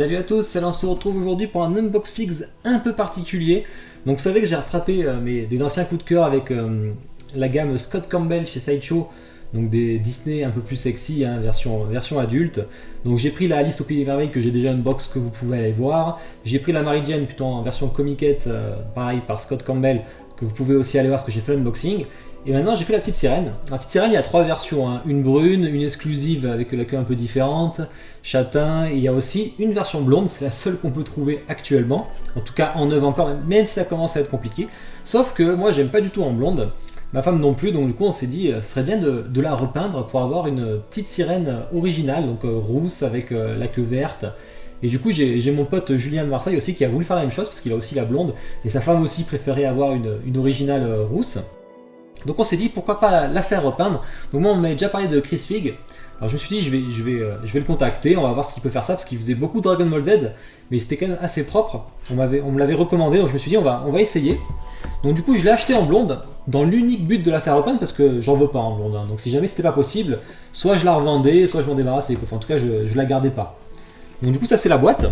Salut à tous, alors on se retrouve aujourd'hui pour un unbox fix un peu particulier. Donc vous savez que j'ai rattrapé des anciens coups de cœur avec la gamme Scott Campbell chez Sideshow, donc des Disney un peu plus sexy, hein, version adulte. Donc j'ai pris la Alice au Pays des Merveilles que j'ai déjà unbox, que vous pouvez aller voir. J'ai pris la Mary Jane plutôt en version comiquette, pareil par Scott Campbell, que vous pouvez aussi aller voir parce que j'ai fait l'unboxing. Et maintenant j'ai fait la petite sirène. La petite sirène, il y a trois versions, hein. Une brune, une exclusive avec la queue un peu différente, châtain, et il y a aussi une version blonde, c'est la seule qu'on peut trouver actuellement, en tout cas en neuve encore, même si ça commence à être compliqué. Sauf que moi j'aime pas du tout en blonde, ma femme non plus, donc du coup on s'est dit ce serait bien de la repeindre pour avoir une petite sirène originale, donc rousse avec la queue verte. Et du coup j'ai mon pote Julien de Marseille aussi qui a voulu faire la même chose parce qu'il a aussi la blonde, et sa femme aussi préférait avoir une originale rousse. Donc on s'est dit pourquoi pas la faire repeindre. Donc moi on m'avait déjà parlé de Chris Fig. Alors je me suis dit je vais le contacter, on va voir s'il peut faire ça parce qu'il faisait beaucoup de Dragon Ball Z, mais c'était quand même assez propre. On me l'avait recommandé, donc je me suis dit on va essayer. Donc du coup je l'ai acheté en blonde dans l'unique but de la faire repeindre parce que j'en veux pas en blonde, hein. Donc si jamais c'était pas possible, soit je la revendais, soit je m'en débarrassais. Enfin, en tout cas je la gardais pas. Donc du coup ça c'est la boîte.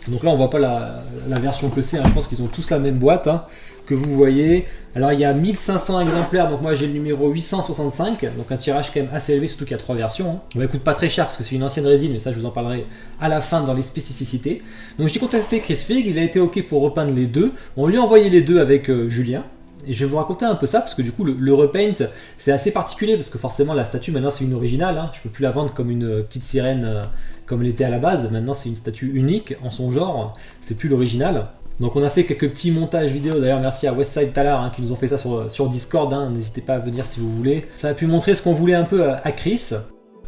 Donc là on voit pas la version que c'est, hein. Je pense qu'ils ont tous la même boîte, hein, que vous voyez. Alors il y a 1500 exemplaires, donc moi j'ai le numéro 865, donc un tirage quand même assez élevé, surtout qu'il y a trois versions, hein. Bon, elle coûte pas très cher parce que c'est une ancienne résine, mais ça je vous en parlerai à la fin dans les spécificités. Donc j'ai contacté Chris Fig, il a été ok pour repeindre les deux. On lui a envoyé les deux avec Julien. Et je vais vous raconter un peu ça parce que du coup le repaint c'est assez particulier parce que forcément la statue maintenant c'est une originale, hein. Je peux plus la vendre comme une petite sirène comme elle était à la base. Maintenant c'est une statue unique en son genre, c'est plus l'original. Donc on a fait quelques petits montages vidéo, d'ailleurs merci à Westside Talar, hein, qui nous ont fait ça sur Discord, hein. N'hésitez pas à venir si vous voulez. Ça a pu montrer ce qu'on voulait un peu à Chris.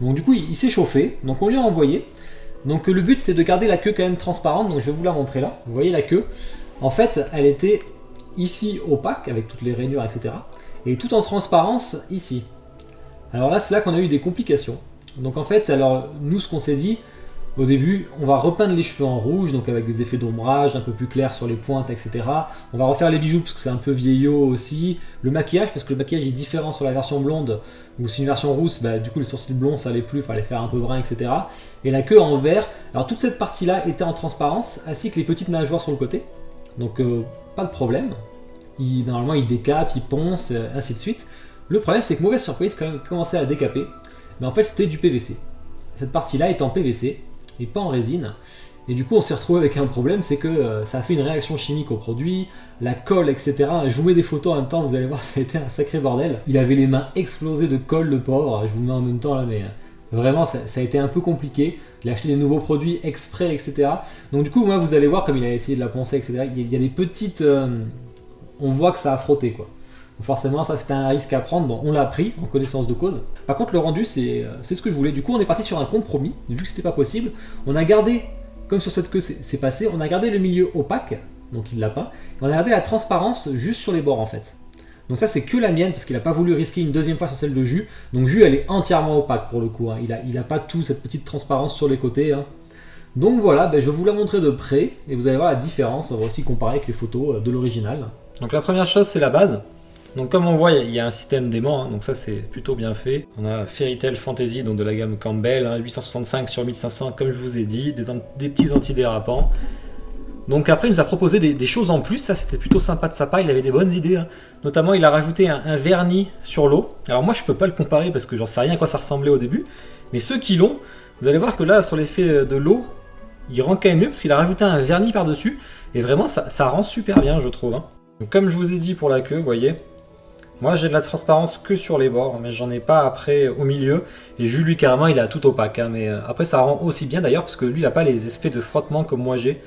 Donc du coup il s'est chauffé, donc on lui a envoyé. Donc le but c'était de garder la queue quand même transparente, donc je vais vous la montrer là. Vous voyez la queue, en fait elle était ici opaque avec toutes les rainures, etc. Et tout en transparence ici. Alors là c'est là qu'on a eu des complications. Donc en fait, alors nous ce qu'on s'est dit au début, on va repeindre les cheveux en rouge, donc avec des effets d'ombrage un peu plus clairs sur les pointes, etc. On va refaire les bijoux parce que c'est un peu vieillot aussi. Le maquillage, parce que le maquillage est différent sur la version blonde, ou c'est une version rousse, bah, du coup les sourcils blonds ça allait plus, il fallait faire un peu brun, etc. Et la queue en vert. Alors toute cette partie là était en transparence, ainsi que les petites nageoires sur le côté. Donc pas de problème. Normalement il décape, il ponce, ainsi de suite. Le problème c'est que mauvaise surprise, quand il commençait à décaper, mais en fait c'était du PVC. Cette partie là est en PVC et pas en résine. Et du coup on s'est retrouvé avec un problème, c'est que ça a fait une réaction chimique au produit, la colle, etc. Je vous mets des photos en même temps, vous allez voir, ça a été un sacré bordel. Il avait les mains explosées de colle, le pauvre. Je vous mets en même temps là, mais vraiment ça a été un peu compliqué. Il a acheté des nouveaux produits exprès, etc. Donc du coup moi vous allez voir comme il a essayé de la poncer, etc. Il y a des petites... on voit que ça a frotté, quoi. Donc forcément ça c'était un risque à prendre, bon on l'a pris en connaissance de cause. Par contre le rendu c'est ce que je voulais. Du coup on est parti sur un compromis, vu que c'était pas possible. On a gardé, comme sur cette queue c'est passé, on a gardé le milieu opaque, donc il l'a pas. Et on a gardé la transparence juste sur les bords en fait. Donc ça c'est que la mienne parce qu'il a pas voulu risquer une deuxième fois sur celle de Jus. Donc Jus elle est entièrement opaque pour le coup, hein. Il a pas tout cette petite transparence sur les côtés, hein. Donc voilà, je vais vous la montrer de près et vous allez voir la différence. On va aussi comparer avec les photos de l'original. Donc la première chose c'est la base. Donc comme on voit il y a un système d'aimant, hein, donc ça c'est plutôt bien fait. On a Fairy Tail Fantasy, donc de la gamme Campbell, hein, 865 sur 1500 comme je vous ai dit, des petits antidérapants. Donc après il nous a proposé des choses en plus, ça c'était plutôt sympa de sa part, il avait des bonnes idées, hein. Notamment il a rajouté un vernis sur l'eau. Alors moi je peux pas le comparer parce que j'en sais rien à quoi ça ressemblait au début, mais ceux qui l'ont, vous allez voir que là sur l'effet de l'eau, il rend quand même mieux parce qu'il a rajouté un vernis par dessus et vraiment ça rend super bien je trouve, hein. Donc, comme je vous ai dit pour la queue, vous voyez, moi j'ai de la transparence que sur les bords, mais j'en ai pas après au milieu. Et Jules lui carrément il a tout opaque, hein, mais après ça rend aussi bien d'ailleurs parce que lui il a pas les effets de frottement comme moi j'ai.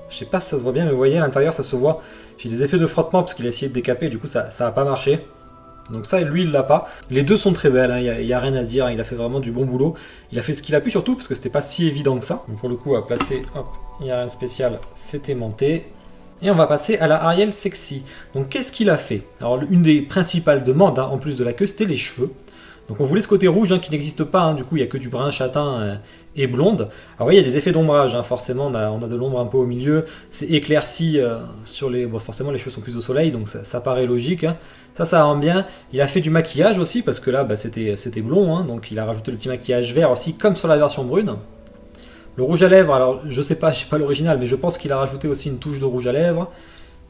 Je sais pas si ça se voit bien, mais vous voyez à l'intérieur ça se voit. J'ai des effets de frottement parce qu'il a essayé de décaper, du coup ça a pas marché. Donc ça lui il l'a pas. Les deux sont très belles, hein, y a rien à dire, il a fait vraiment du bon boulot. Il a fait ce qu'il a pu surtout parce que c'était pas si évident que ça. Donc pour le coup à placer, hop, il n'y a rien de spécial, c'est aimanté. Et on va passer à la Ariel Sexy. Donc qu'est-ce qu'il a fait? Alors une des principales demandes, hein, en plus de la queue, c'était les cheveux. Donc on voulait ce côté rouge, hein, qui n'existe pas, hein, du coup il n'y a que du brun, châtain et blonde. Alors oui, il y a des effets d'ombrage, hein, forcément on a de l'ombre un peu au milieu, c'est éclairci sur les... Bon, forcément les cheveux sont plus au soleil, donc ça paraît logique, hein. Ça rend bien. Il a fait du maquillage aussi, parce que là c'était blond, hein, donc il a rajouté le petit maquillage vert aussi, comme sur la version brune. Le rouge à lèvres, alors je sais pas l'original, mais je pense qu'il a rajouté aussi une touche de rouge à lèvres.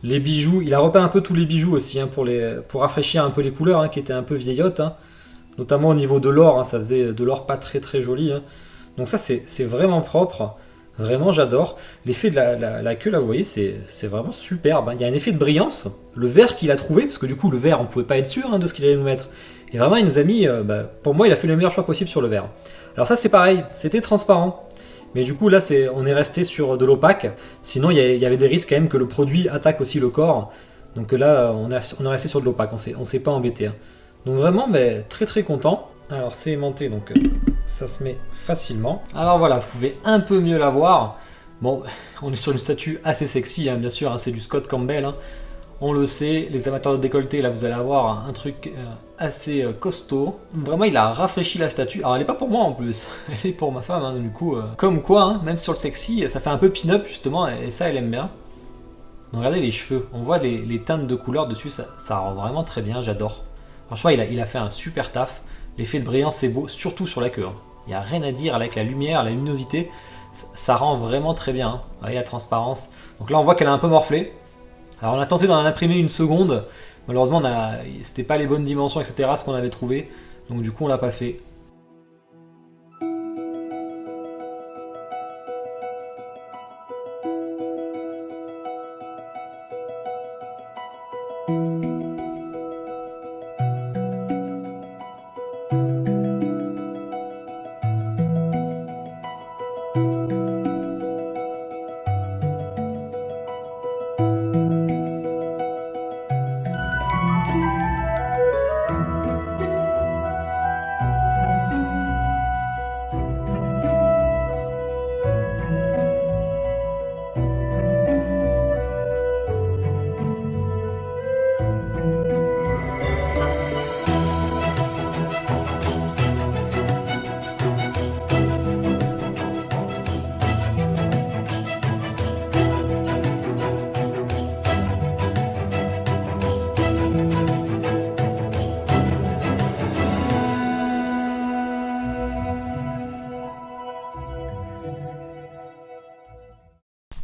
Les bijoux, il a repeint un peu tous les bijoux aussi, hein, pour rafraîchir un peu les couleurs, hein, qui étaient un peu vieillottes, hein. Notamment au niveau de l'or, hein, ça faisait de l'or pas très très joli, hein. Donc ça c'est vraiment propre, vraiment j'adore. L'effet de la queue là, vous voyez, c'est vraiment superbe, hein. Il y a un effet de brillance, le vert qu'il a trouvé, parce que du coup le vert on pouvait pas être sûr, hein, de ce qu'il allait nous mettre. Et vraiment il nous a mis, pour moi il a fait le meilleur choix possible sur le vert. Alors ça c'est pareil, c'était transparent. Mais du coup là on est resté sur de l'opaque, sinon il y avait des risques quand même que le produit attaque aussi le corps. Donc là on est resté sur de l'opaque, on s'est pas embêté, hein. Donc vraiment très très content. Alors c'est aimanté, donc ça se met facilement. Alors voilà, vous pouvez un peu mieux la voir. Bon, on est sur une statue assez sexy, hein, bien sûr, hein, c'est du Scott Campbell, hein. On le sait, les amateurs de décolleté, là vous allez avoir un truc assez costaud. Vraiment il a rafraîchi la statue. Alors elle est pas pour moi en plus, elle est pour ma femme, hein, du coup. Comme quoi, hein, même sur le sexy, ça fait un peu pin-up justement, et ça elle aime bien. Donc regardez les cheveux, on voit les teintes de couleurs dessus, ça rend vraiment très bien, j'adore. Franchement il a fait un super taf. L'effet de brillance c'est beau, surtout sur la queue, hein. Il n'y a rien à dire avec la lumière, la luminosité, ça rend vraiment très bien, hein. Vous voyez la transparence. Donc là on voit qu'elle a un peu morflé. Alors on a tenté d'en imprimer une seconde, malheureusement c'était pas les bonnes dimensions, etc. ce qu'on avait trouvé, donc du coup on l'a pas fait.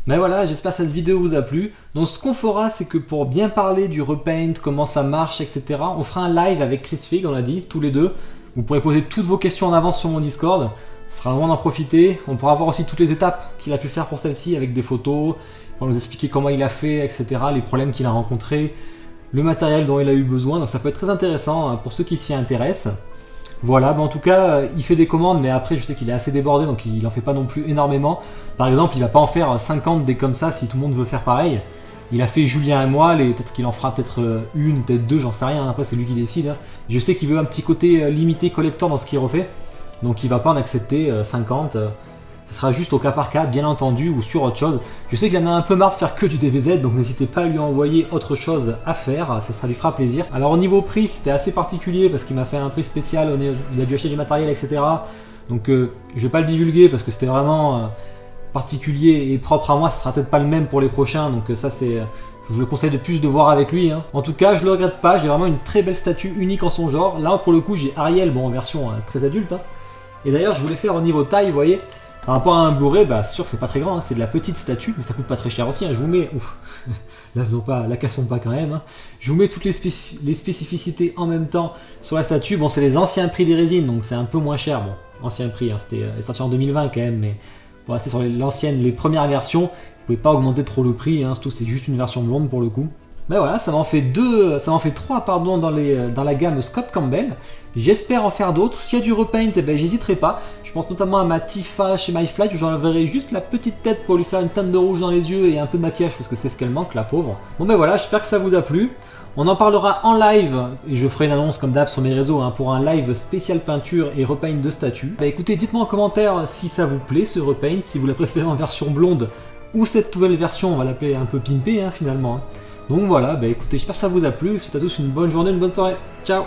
Mais voilà, j'espère que cette vidéo vous a plu. Donc ce qu'on fera, c'est que pour bien parler du repaint, comment ça marche, etc., on fera un live avec Chris Fig, on l'a dit, tous les deux. Vous pourrez poser toutes vos questions en avance sur mon Discord. Ce sera le moment d'en profiter. On pourra voir aussi toutes les étapes qu'il a pu faire pour celle-ci avec des photos, pour nous expliquer comment il a fait, etc., les problèmes qu'il a rencontrés, le matériel dont il a eu besoin. Donc ça peut être très intéressant pour ceux qui s'y intéressent. Voilà, en tout cas, il fait des commandes, mais après, je sais qu'il est assez débordé, donc il en fait pas non plus énormément. Par exemple, il va pas en faire 50 des comme ça si tout le monde veut faire pareil. Il a fait Julien et moi, peut-être qu'il en fera peut-être une, peut-être deux, j'en sais rien. Après, c'est lui qui décide, hein. Je sais qu'il veut un petit côté limité collector dans ce qu'il refait, donc il va pas en accepter 50. Ce sera juste au cas par cas, bien entendu, ou sur autre chose. Je sais qu'il en a un peu marre de faire que du DBZ, donc n'hésitez pas à lui envoyer autre chose à faire, ça lui fera plaisir. Alors au niveau prix, c'était assez particulier parce qu'il m'a fait un prix spécial, il a dû acheter du matériel, etc. Donc je vais pas le divulguer parce que c'était vraiment particulier et propre à moi, ça sera peut-être pas le même pour les prochains, donc ça c'est... Je vous le conseille de plus de voir avec lui, hein. En tout cas, je le regrette pas, j'ai vraiment une très belle statue unique en son genre. Là pour le coup, j'ai Ariel, bon en version très adulte, hein. Et d'ailleurs, je voulais faire au niveau taille, vous voyez. Par rapport à un Blu-ray, bah sûr c'est pas très grand, hein, c'est de la petite statue, mais ça coûte pas très cher aussi, hein. Je vous mets, la cassons pas quand même, hein. Je vous mets toutes les spécificités en même temps sur la statue. Bon, c'est les anciens prix des résines, donc c'est un peu moins cher. Bon, ancien prix, hein, c'était sorti en 2020 quand même, mais pour rester sur les premières versions, vous pouvez pas augmenter trop le prix, hein, surtout c'est juste une version blonde pour le coup. Mais voilà, ça m'en fait trois pardon, dans la gamme Scott Campbell. J'espère en faire d'autres. S'il y a du repaint, eh ben, j'hésiterai pas. Je pense notamment à ma Tifa chez MyFlight où j'enlèverai juste la petite tête pour lui faire une teinte de rouge dans les yeux et un peu de maquillage parce que c'est ce qu'elle manque, la pauvre. Bon ben voilà, j'espère que ça vous a plu. On en parlera en live et je ferai une annonce comme d'hab sur mes réseaux, hein, pour un live spécial peinture et repaint de statue. Bah écoutez, dites-moi en commentaire si ça vous plaît ce repaint, si vous la préférez en version blonde ou cette nouvelle version, on va l'appeler un peu pimpée, hein, finalement. Donc voilà, bah écoutez, j'espère que ça vous a plu. Je vous souhaite à tous une bonne journée, une bonne soirée. Ciao!